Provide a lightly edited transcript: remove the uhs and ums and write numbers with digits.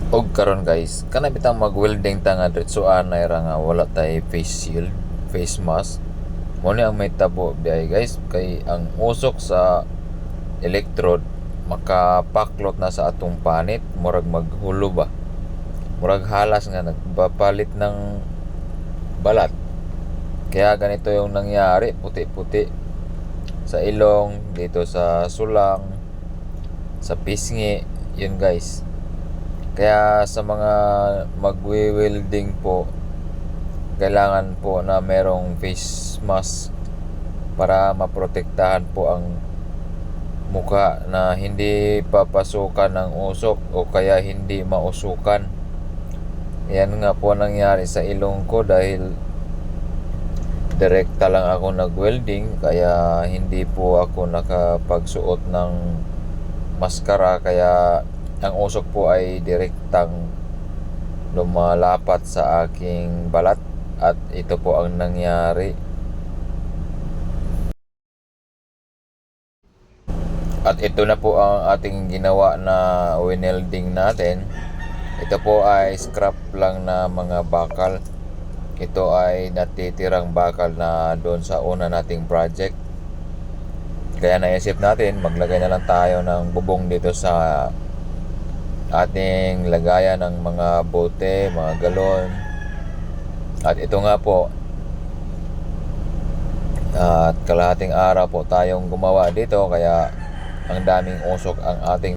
Og karon guys, kana bitang mag-welding ta nga diretsoan na ra nga wala tay face shield, face mask. Mo ni ang may tabo biay guys kay ang usok sa electrode makapaklot na sa atong panit, murag maghulo ba. Murag halas nga nagpapalit ng balat. Kaya ganito yung nangyari, puti-puti sa ilong, dito sa sulang, sa pisngi, yun guys. Kaya sa mga magwi-welding po, kailangan po na merong face mask para maprotektahan po ang mukha na hindi papasukan ng usok o kaya hindi mausukan. Yan nga po nangyari sa ilong ko dahil direkta lang ako nag-welding kaya hindi po ako nakapagsuot ng maskara, kaya ang usok po ay direktang lumalapat sa aking balat at ito po ang nangyari. At ito na po ang ating ginawa na winelding natin. Ito po ay scrap lang na mga bakal. Ito ay natitirang bakal na doon sa una nating project. Kaya naisip natin maglagay na lang tayo ng bubong dito sa ating lagayan ng mga bote, mga galon. At ito nga po, at kalahating araw po tayong gumawa dito kaya ang daming usok ang ating